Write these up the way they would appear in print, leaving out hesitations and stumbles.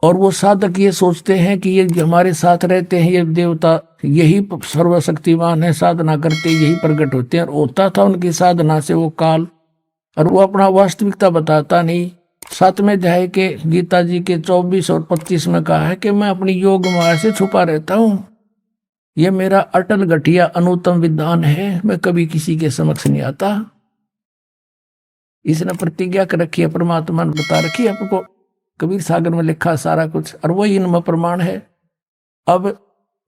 और वो साधक ये सोचते हैं कि ये हमारे साथ रहते हैं, ये देवता यही सर्वशक्तिमान है, साधना करते यही प्रकट होते हैं। और होता था उनकी साधना से वो काल, और वो अपना वास्तविकता बताता नहीं। 7वें अध्याय के गीता जी के 24 और 25 में कहा है कि मैं अपनी योग माया से छुपा रहता हूं, ये मेरा अटल गठिया अनुत्तम विधान है, मैं कभी किसी के समक्ष नहीं आता। इसने प्रतिज्ञा कर रखी है, परमात्मा ने बता रखी है आपको, कबीर सागर में लिखा सारा कुछ, और वही इनमें प्रमाण है। अब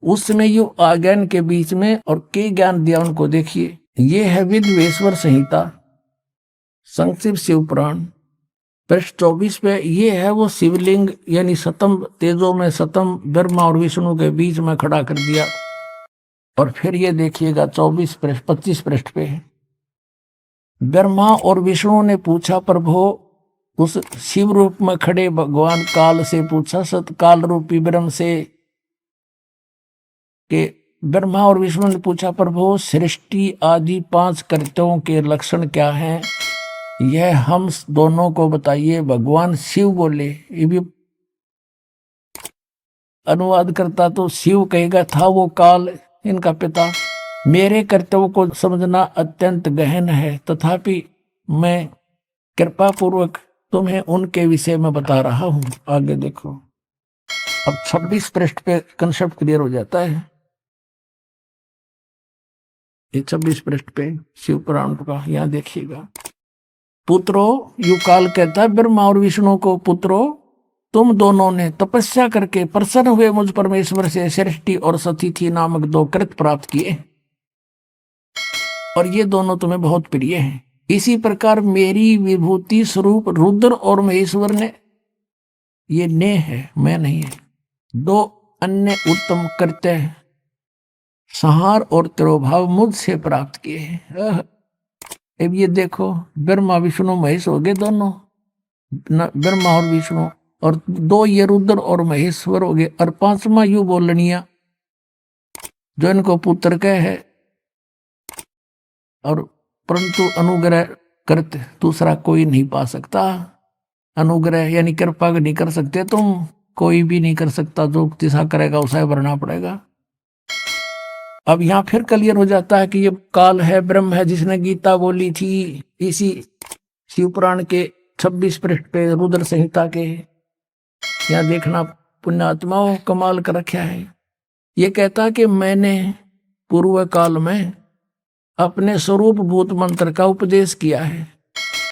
उसमें यो अज्ञान के बीच में और के ज्ञान दिया उनको, देखिए ये है विद्वेश्वर संहिता संक्षिप्त शिव पुराण पृष्ठ 24 पे। ये है वो शिवलिंग, यानी सतम तेजों में सतम ब्रह्मा और विष्णु के बीच में खड़ा कर दिया। और फिर ये देखिएगा 25 पृष्ठ पे, ब्रह्मा और विष्णु ने पूछा, प्रभु उस शिव रूप में खड़े भगवान काल से पूछा, सतकाल रूपी ब्रह्म से, कि ब्रह्मा और विष्णु ने पूछा, प्रभु सृष्टि आदि 5 कर्तव्यों के लक्षण क्या हैं, यह हम दोनों को बताइए। भगवान शिव बोले, ये भी अनुवाद करता तो शिव कहेगा, था वो काल इनका पिता। मेरे कर्तव्य को समझना अत्यंत गहन है, तथापि मैं कृपा पूर्वक तुम्हें उनके विषय में बता रहा हूं। आगे देखो, अब 26 पृष्ठ पे कंसेप्ट क्लियर हो जाता है। ये 26 पृष्ठ पे शिव पुराण का, यहां देखिएगा, पुत्रो, यू काल कहता है ब्रह्मा और विष्णु को, पुत्रो तुम दोनों ने तपस्या करके प्रसन्न हुए मुझ परमेश्वर से सृष्टि और सतिथि नामक 2 कृत प्राप्त किए, और ये दोनों तुम्हें बहुत प्रिय हैं। इसी प्रकार मेरी विभूति स्वरूप रुद्र और महेश्वर ने, ये ने है मैं नहीं है, 2 अन्य उत्तम कृत्य संहार और तिरोभाव मुझसे प्राप्त किए हैं। अब ये देखो, ब्रह्मा विष्णु महेश हो गए दोनों, ब्रह्मा और विष्णु, और 2 ये रुद्र और महेश्वर हो गए, और 5वां यू बोलनिया जो इनको पुत्र कह है, और परंतु अनुग्रह करते दूसरा कोई नहीं पा सकता। अनुग्रह यानी कृपा नहीं कर सकते तुम, कोई भी नहीं कर सकता, जो दिशा करेगा उसे भरना पड़ेगा। अब यहां फिर क्लियर हो जाता है कि ये काल है, ब्रह्म है, जिसने गीता बोली थी। इसी शिवपुराण के 26 पृष्ठ पे रुद्र संहिता के, यहां देखना पुण्यात्माओं कमाल कर रखा है। ये कहता कि मैंने पूर्व काल में अपने स्वरूप भूत मंत्र का उपदेश किया है,